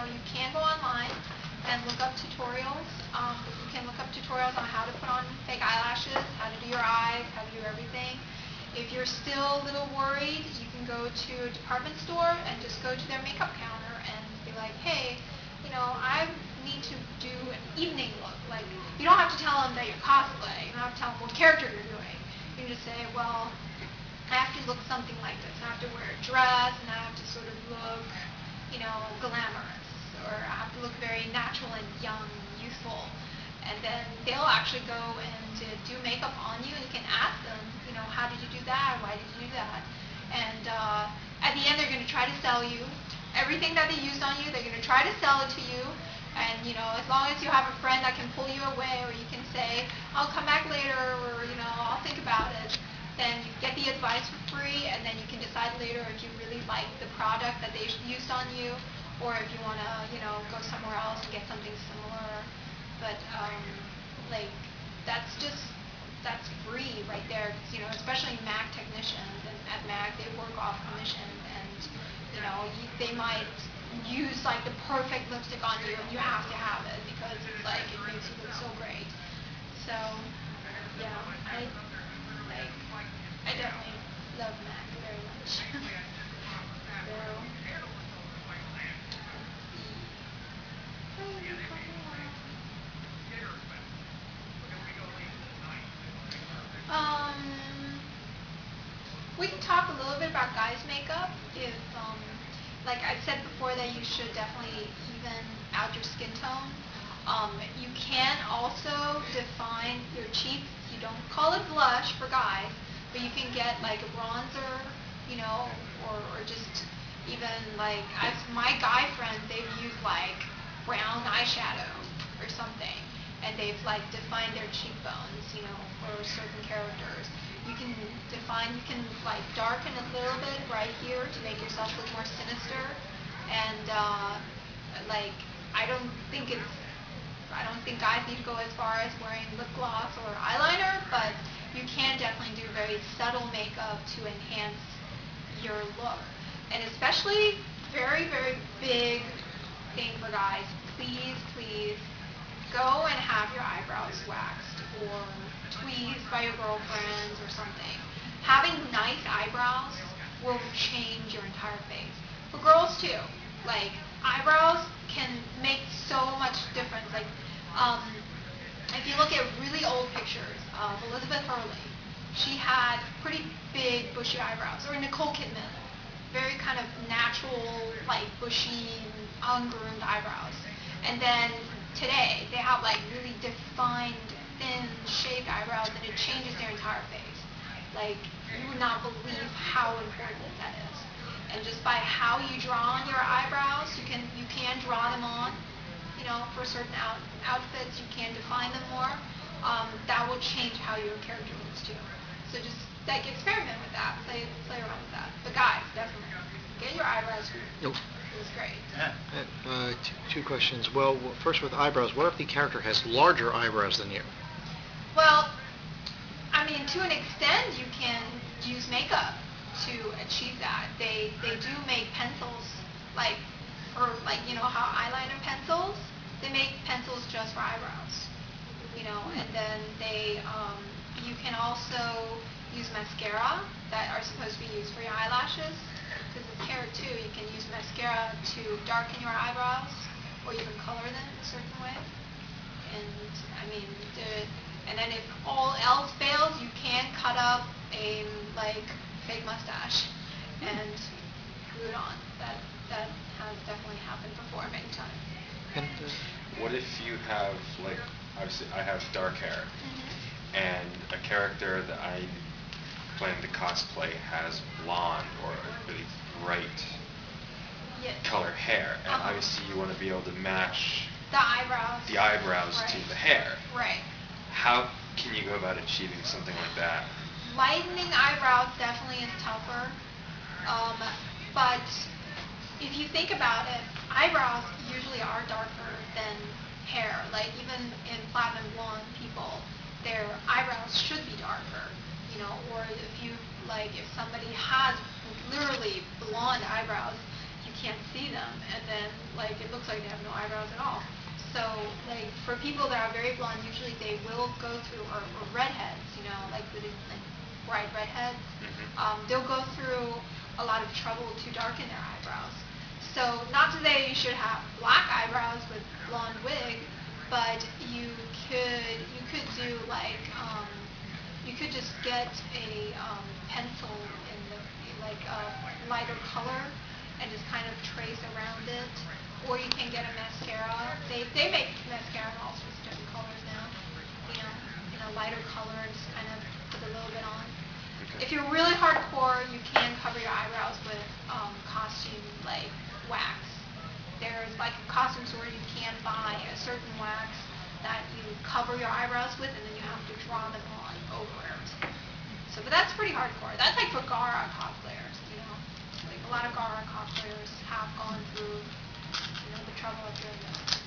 you can go online and look up tutorials. You can look up tutorials on how to put on fake eyelashes, how to do your eyes, how to do everything. If you're still a little worried, you can go to a department store and just go to their makeup counter and be like, hey, I need to do an evening look. Like, you don't have to tell them that you're cosplay. You don't have to tell them what character you're doing. You can just say, well, I have to look something like this. I have to wear a dress, and I have to sort of look, glamorous, or I have to look very natural and young and youthful. And then they'll actually go and do makeup on you, and you can ask them, how did you do that? Why did you do that? And at the end, they're going to try to sell you everything that they used on you. They're going to try to sell it to you. And, as long as you have a friend that can pull you away, or you can say, I'll come back later, or, I'll think about it, then you get the advice for free, and then you can decide later if you really like the product that they used on you, or if you want to, go somewhere else and get something similar. But, that's free right there, especially Mac technicians, and at Mac, they work off commission, and, they might use, the perfect lipstick on you, and you have to have it, because it's, it makes you look so great. So, yeah, I definitely love Mac very much. We can talk a little bit about guys' makeup. If, like I said before, that you should definitely even out your skin tone. You can also define your cheeks. You don't call it blush for guys, but you can get a bronzer, or just even my guy friends, they've used brown eyeshadow or something, and they've defined their cheekbones, for certain characters. You can darken a little bit right here to make yourself look more sinister, and I don't think guys need to go as far as wearing lip gloss or eyeliner, but you can definitely do very subtle makeup to enhance your look. And especially, very, very big thing for guys, please go and have your eyebrows waxed or tweezed by your girlfriends or something. Having nice eyebrows will change your entire face. For girls too, eyebrows can make so much difference. If you look at really old pictures of Elizabeth Hurley, she had pretty big bushy eyebrows, or Nicole Kidman, very kind of natural, bushy, ungroomed eyebrows. And then today, they have really defined, thin, shaped eyebrows, and it changes their entire face. You would not believe how important that is. And just by how you draw on your eyebrows, you can draw them on, for certain outfits. You can define them more. That will change how your character looks too. So just experiment with that, play around with that. But guys, definitely get your eyebrows greased. Nope. It was great. Two questions. Well, first with eyebrows, what if the character has larger eyebrows than you? Well, to an extent, you can use makeup to achieve that. They do make pencils, how eyeliner pencils. They make pencils just for eyebrows, and then you can also use mascara that are supposed to be used for your eyelashes, because it's hair too. You can use mascara to darken your eyebrows, or even color them a certain way. And then if all else fails, you can cut up a fake mustache and glue it on. That has definitely happened before many times. And what if you have obviously I have dark hair, and a character that I plan to cosplay has blonde or really bright colored hair, and obviously you want to be able to match the eyebrows to the hair. Right. How can you go about achieving something like that? Lightening eyebrows definitely is tougher, but if you think about it, eyebrows usually are darker than hair. Even in platinum blonde people, their eyebrows should be darker, or if somebody has literally blonde eyebrows, you can't see them, and then like it looks like they have no eyebrows at all. So like for people that are very blonde, usually they will go through, or redheads, like like bright redheads, they'll go through a lot of trouble to darken their eyebrows. So not to say you should have black eyebrows with blonde wig, but you could do like you could just get a pencil in the like a lighter color and just kind of trace around it, or you can get a mascara. They make mascara in all sorts of different colors now, in a lighter color, and just kind of put a little bit on. Okay. If you're really hardcore, you can cover your eyebrows with costume like wax. There's like a costume store you can buy a certain wax that you cover your eyebrows with, and then you have to draw them on over it. So, but that's pretty hardcore. That's like for Gara cosplayers, Like a lot of Gara cosplayers have gone through, the trouble of doing that.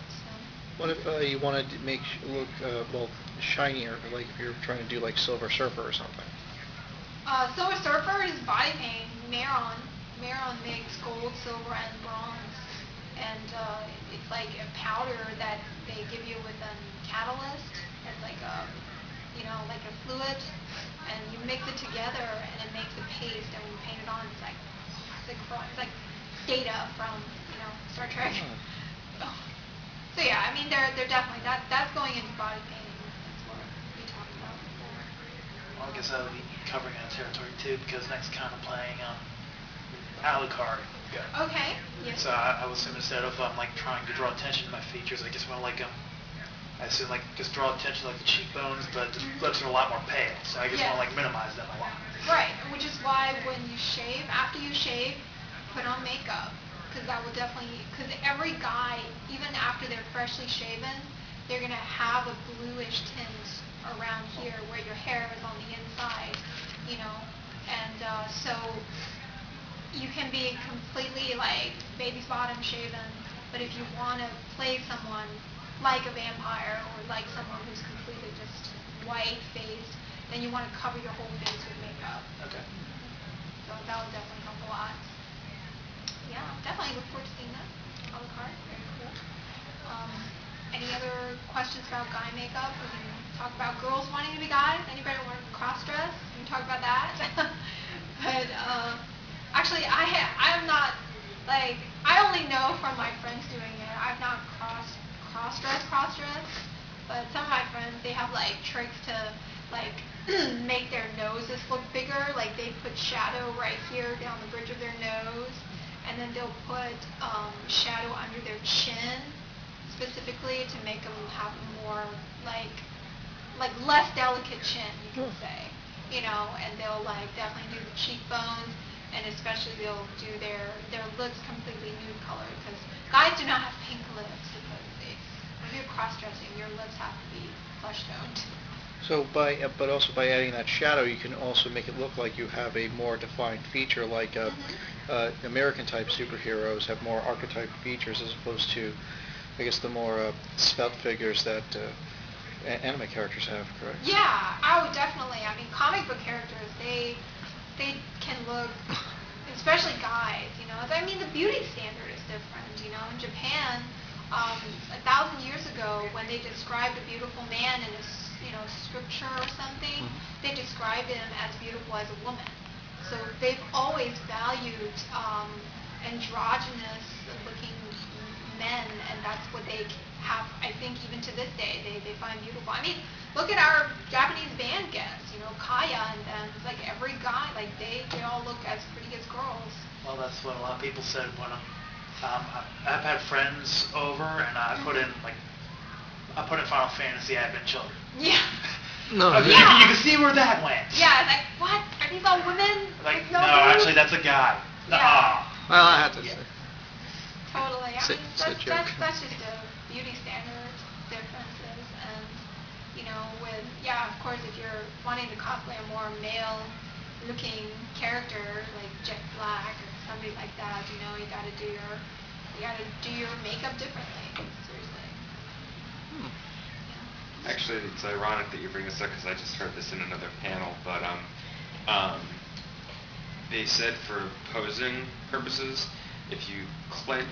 So. What if you wanted to make look shinier, like if you're trying to do like Silver Surfer or something? Silver Surfer is body paint. Maron makes gold, silver, and bronze, and it's like a powder that they give you with a catalyst. It's like a, like a fluid, and you mix it together, and it makes a paste. And when you paint it on, it's like Data from Star Trek. Oh. So yeah, I mean they're definitely that's going into body painting. That's what we talked about before. Well, I guess I would be covering that territory too, because next kind of playing Alucard. Okay. Yes. So I was assuming instead of like trying to draw attention to my features, I just want to I assume like just draw attention to like the cheekbones, but the lips are a lot more pale. So I just want to like minimize them a lot. Right, which is why when you shave, after you shave, put on makeup, because that will definitely, because every guy, even after they're freshly shaven, they're going to have a bluish tint around here where your hair is on the inside, and so you can be completely like baby's bottom shaven, but if you want to play someone like a vampire or like someone who's completely just white faced, then you want to cover your whole face with makeup. Okay. So that will definitely help a lot. Yeah, definitely look forward to seeing that. Alucard, very cool. Any other questions about guy makeup? We can talk about girls wanting to be guys. Anybody want to cross dress? We can talk about that. But actually, I'm not like I only know from my friends doing it. I've not cross dress, but some of my friends, they have like tricks to like make their noses look bigger. Like they put shadow right here down the bridge of their nose, and then they'll put shadow under their chin specifically to make them have more like less delicate chin, you can say, and they'll like definitely do the cheekbones, and especially they'll do their lips completely nude color, because guys do not have pink lips supposedly. When you're cross-dressing, your lips have to be flesh toned. So but also by adding that shadow, you can also make it look like you have a more defined feature, like American type superheroes have more archetype features as opposed to, I guess, the more svelte figures that anime characters have, correct? Yeah, I would definitely. I mean, comic book characters, they can look, especially guys, I mean, the beauty standard is different, In Japan, 1,000 years ago, when they described a beautiful man in a scripture or something, they described him as beautiful as a woman. So they've always valued androgynous looking men, and that's what they have, I think, even to this day, they find beautiful. I mean, look at our Japanese band guests, Kaya and them. It's like every guy, like they all look as pretty as girls. Well, that's what a lot of people said when I've had friends over, and I put in Final Fantasy Advent Children. Yeah. No. You can see where that went. Yeah, like, what? Are these all women? Like, no, actually, that's a guy. Yeah. Well, I have to say. Totally. I It's mean, a joke. that's just a beauty standard differences, and of course, if you're wanting to cosplay a more male-looking character like Jet Black or somebody like that, you gotta do your makeup differently. Seriously. Yeah. Actually, it's ironic that you bring this up because I just heard this in another panel, but they said for posing purposes, if you clench